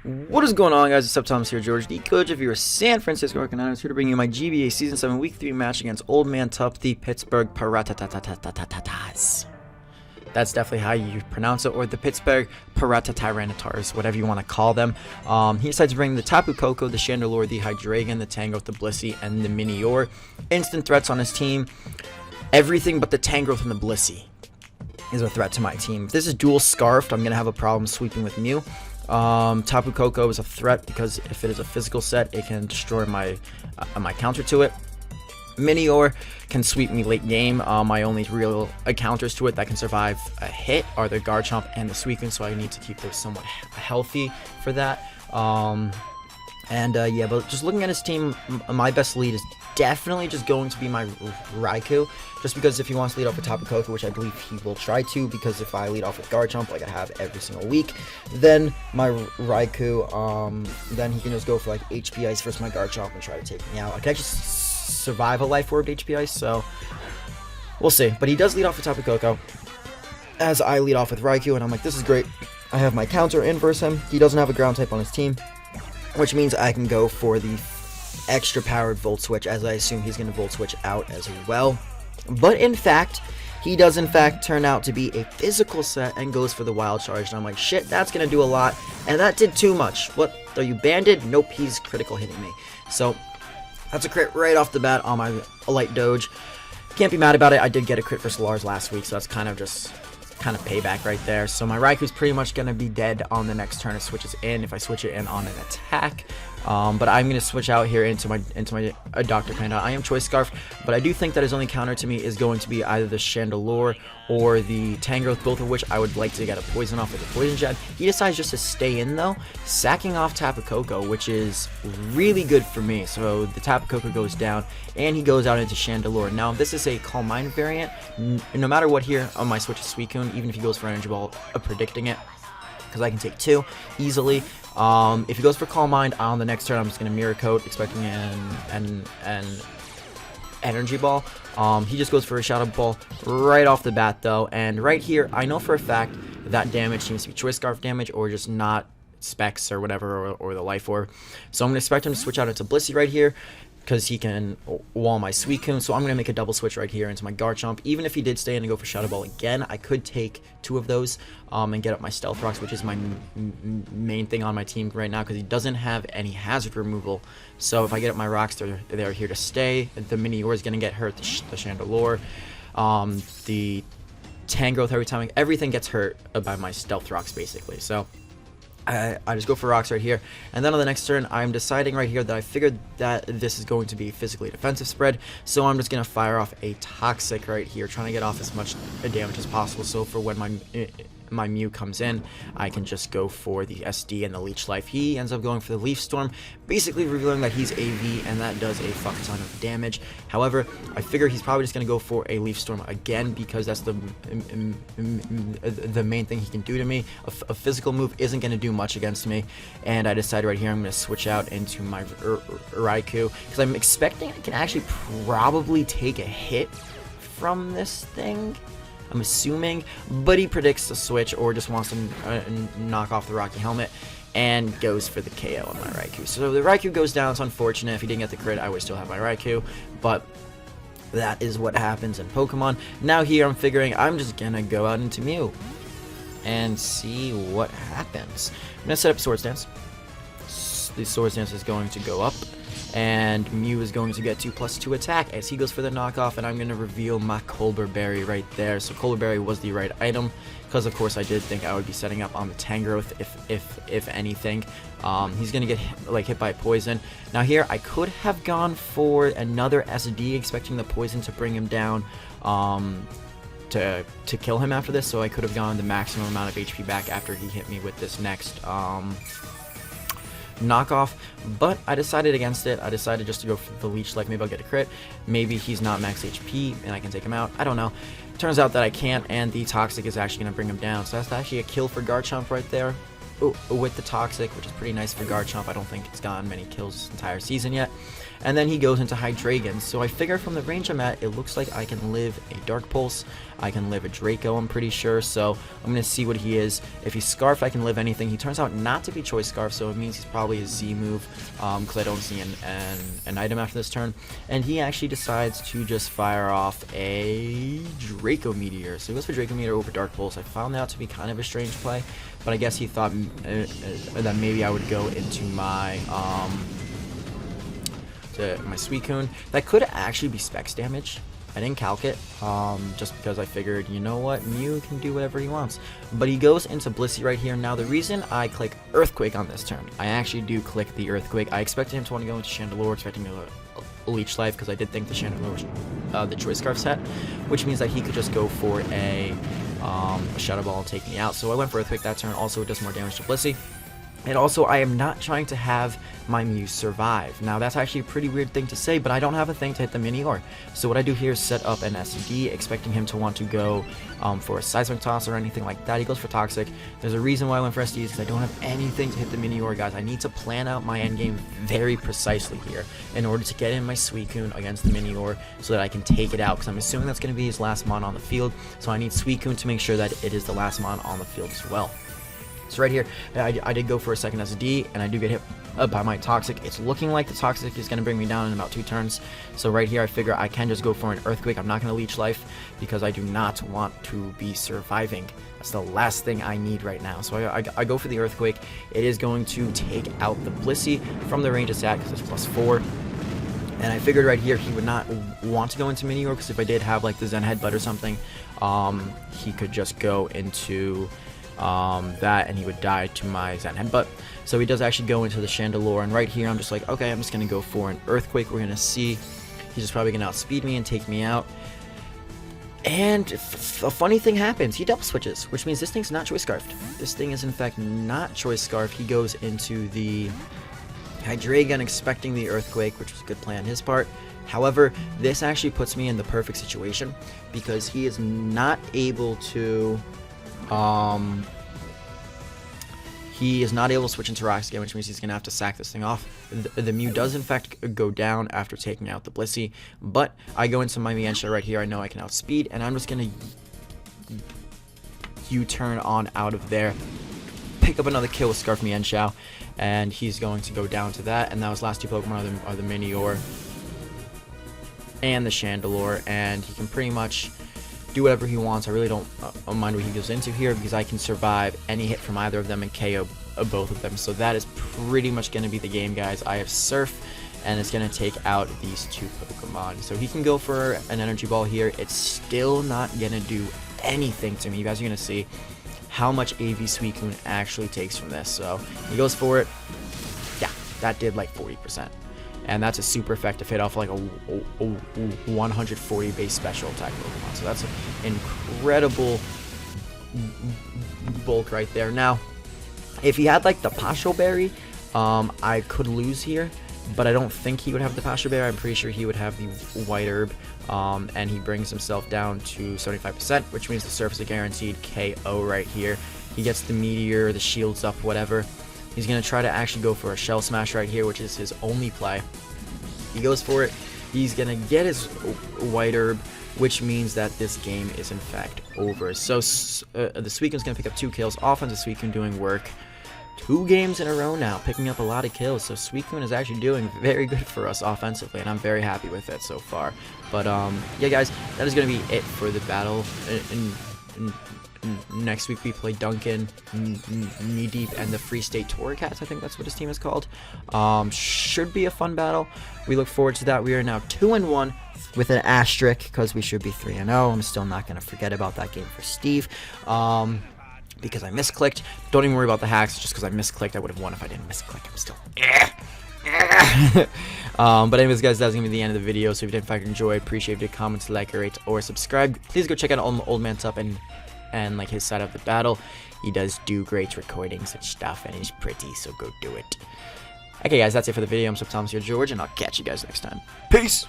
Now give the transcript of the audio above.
What is going on, guys? It's Thomas here, George, the coach of your San Francisco Arcaniners, here to bring you my GBA Season 7 Week 3 match against Old Man Tough, the Pittsburgh Pirattatas. That's definitely how you pronounce it, or the Pittsburgh Pirattatas, whatever you want to call them. He decides to bring the Tapu Koko, the Chandelure, the Hydreigon, the Tangrowth, the Blissey, and the Minior. Instant threats on his team. Everything but the Tangrowth and the Blissey is a threat to my team. If this is dual Scarfed, I'm going to have a problem sweeping with Mew. Tapu Koko is a threat because if it is a physical set, it can destroy my counter to it. Minior can sweep me late game. My only real counters to it that can survive a hit are the Garchomp and the Suicune, so I need to keep those somewhat healthy for that. Yeah, but just looking at his team, my best lead is definitely just going to be my Raikou, just because if he wants to lead off with Tapu Koko, which I believe he will try to, because if I lead off with Garchomp like I have every single week, then my Raikou, then he can just go for like HP Ice versus my Garchomp and try to take me out. I can actually survive a Life Orb HP Ice, so we'll see. But he does lead off with Tapu Koko, as I lead off with Raikou, and I'm like, this is great. I have my counter in versus him. He doesn't have a ground type on his team, which means I can go for the extra powered Volt Switch, as I assume he's going to Volt Switch out as well. But in fact, he does in fact turn out to be a physical set and goes for the Wild Charge. And I'm like, shit, that's going to do a lot. And that did too much. What? Are you banded? Nope, he's critical hitting me. So that's a crit right off the bat on my Light Doge. Can't be mad about it. I did get a crit for Solars last week, so that's kind of payback right there. So my Raikou's pretty much going to be dead on the next turn it switches in, if I switch it in on an attack. But I'm going to switch out here into my Dr. Panda. I am Choice Scarf, but I do think that his only counter to me is going to be either the Chandelure or the Tangrowth, both of which I would like to get a Poison off with a Poison Jab. He decides just to stay in though, sacking off Tapu Koko, which is really good for me. So the Tapu Koko goes down, and he goes out into Chandelure. Now, if this is a Calm Mind variant, no matter what here on my switch to Suicune, even if he goes for Energy Ball, predicting it, because I can take two easily. If he goes for Calm Mind on the next turn, I'm just going to Mirror Coat, expecting an Energy Ball. He just goes for a Shadow Ball right off the bat, though. And right here, I know for a fact that damage seems to be Choice Scarf damage, or just not Specs or whatever, or the Life Orb. So I'm going to expect him to switch out into Blissey right here, because he can wall my Suicune. So I'm going to make a double switch right here into my Garchomp. Even if he did stay in and go for Shadow Ball again, I could take two of those and get up my Stealth Rocks, which is my main thing on my team right now, because he doesn't have any hazard removal. So if I get up my Rocks, they're here to stay. The Minior is going to get hurt, the Chandelure, the Tangrowth, everything gets hurt by my Stealth Rocks, basically. So I just go for Rocks right here, and then on the next turn, I'm deciding right here that I figured that this is going to be physically defensive spread, so I'm just going to fire off a Toxic right here, trying to get off as much damage as possible, so for when my Mew comes in, I can just go for the SD and the Leech Life. He ends up going for the Leaf Storm, basically revealing that he's AV, and that does a fuck ton of damage. However, I figure he's probably just going to go for a Leaf Storm again, because that's the main thing he can do to me. A physical move isn't going to do much against me, and I decided right here I'm going to switch out into my Raikou, because I'm expecting I can actually probably take a hit from this thing, I'm assuming, but he predicts the switch, or just wants to knock off the Rocky Helmet, and goes for the KO on my Raikou. So the Raikou goes down. It's unfortunate. If he didn't get the crit, I would still have my Raikou, but that is what happens in Pokemon. Now here I'm figuring I'm just gonna go out into Mew and see what happens. I'm gonna set up Swords Dance. The Swords Dance is going to go up, and Mew is going to get 2+2 attack as he goes for the knockoff, and I'm going to reveal my Colbur Berry right there. So Colbur Berry was the right item, because of course I did think I would be setting up on the Tangrowth if anything. He's going to get hit by poison. Now here I could have gone for another SD, expecting the poison to bring him down to kill him after this, so I could have gone the maximum amount of HP back after he hit me with this next knockoff, but I decided against it. I decided just to go for the Leech Life. Maybe I'll get a crit. Maybe he's not max HP and I can take him out. I don't know. Turns out that I can't, and the Toxic is actually going to bring him down. So that's actually a kill for Garchomp right there. With the Toxic, which is pretty nice for Garchomp. I don't think it's gotten many kills this entire season yet. and then he goes into Hydreigon. So I figure from the range I'm at, it looks like I can live a Dark Pulse, I can live a Draco, I'm pretty sure, so I'm going to see what he is. If he's Scarf, I can live anything. He turns out not to be Choice Scarf, so it means he's probably a Z move, because I don't see an item after this turn. And he actually decides to just fire off a Draco Meteor. So he goes for Draco Meteor over Dark Pulse. I found that out to be kind of a strange play, but I guess he thought that maybe I would go into my Suicune. That could actually be Specs damage. I didn't calc it, just because I figured, you know what, Mew can do whatever he wants. But he goes into Blissey right here. Now, the reason I click Earthquake on this turn, I actually do click the Earthquake. I expected him to want to go into Chandelure, expecting me to Leech Life, because I did think the Chandelure was the Choice Scarf set, which means that he could just go for a Shadow Ball and take me out. So I went for Earthquake that turn. Also, it does more damage to Blissey. And also, I am not trying to have my Mew survive. Now, that's actually a pretty weird thing to say, but I don't have a thing to hit the Minior. So what I do here is set up an SED, expecting him to want to go for a Seismic Toss or anything like that. He goes for Toxic. There's a reason why I went for SED, because I don't have anything to hit the Minior, guys. I need to plan out my endgame very precisely here in order to get in my Suicune against the Minior so that I can take it out, because I'm assuming that's going to be his last mon on the field. So I need Suicune to make sure that it is the last mon on the field as well. So right here, I did go for a second SD, and I do get hit by my Toxic. It's looking like the Toxic is going to bring me down in about 2 turns. So right here, I figure I can just go for an Earthquake. I'm not going to Leech Life, because I do not want to be surviving. That's the last thing I need right now. So I go for the Earthquake. It is going to take out the Blissey from the range it's at, because it's +4. And I figured right here he would not want to go into Minior, because if I did have like the Zen Headbutt or something, he could just go into that, and he would die to my Zen Headbutt. So he does actually go into the Chandelure, and right here I'm just like, okay, I'm just gonna go for an Earthquake. We're gonna see. He's just probably gonna outspeed me and take me out. And a funny thing happens. He double switches, which means this thing's not Choice Scarfed. This thing is in fact not Choice Scarf. He goes into the Hydreigon, expecting the Earthquake, which was a good play on his part. However, this actually puts me in the perfect situation, because he is not able to switch into Rocks again, which means he's going to have to sack this thing off. The Mew does, in fact, go down after taking out the Blissey, but I go into my Mienshao right here. I know I can outspeed, and I'm just going to U-turn on out of there, pick up another kill with Scarf Mienshao, and he's going to go down to that. And now his last 2 Pokemon are the Minior and the Chandelure, and he can pretty much do whatever he wants. I really don't mind what he goes into here, because I can survive any hit from either of them and KO both of them. So that is pretty much going to be the game, guys. I have Surf, and it's going to take out these 2 Pokemon. So he can go for an Energy Ball here. It's still not going to do anything to me. You guys are going to see how much AV Suicune actually takes from this. So he goes for it. Yeah, that did like 40%. And that's a super effective hit off like a 140 base special attack Pokemon. So that's an incredible bulk right there. Now, if he had like the Pasho Berry, I could lose here, but I don't think he would have the Pasho Berry. I'm pretty sure he would have the White Herb, and he brings himself down to 75%, which means the Surf is a guaranteed KO right here. He gets the Meteor, the shields up, whatever. He's going to try to actually go for a Shell Smash right here, which is his only play. He goes for it. He's going to get his White Herb, which means that this game is in fact over. So the Suicune's going to pick up 2 kills. Offensive Suicune doing work 2 games in a row now, picking up a lot of kills. So Suicune is actually doing very good for us offensively, and I'm very happy with it so far. But yeah, guys, that is going to be it for the battle. Next week we play Duncan, Knee Deep, and the Free State Torricats. I think that's what his team is called. Should be a fun battle. We look forward to that. We are now 2-1 with an asterisk, because we should be 3-0. I'm still not going to forget about that game for Steve, because I misclicked. Don't even worry about the hacks. Just because I misclicked, I would have won if I didn't misclick. I'm still... but anyways, guys, that's gonna be the end of the video. So if you did in fact enjoy, appreciate it, comment, like, rate, or subscribe. Please go check out Old Man's Up and like his side of the battle. He does do great recordings and stuff, and he's pretty, so go do it. Okay, guys, that's it for the video. I'm Thomas here, George, and I'll catch you guys next time. Peace.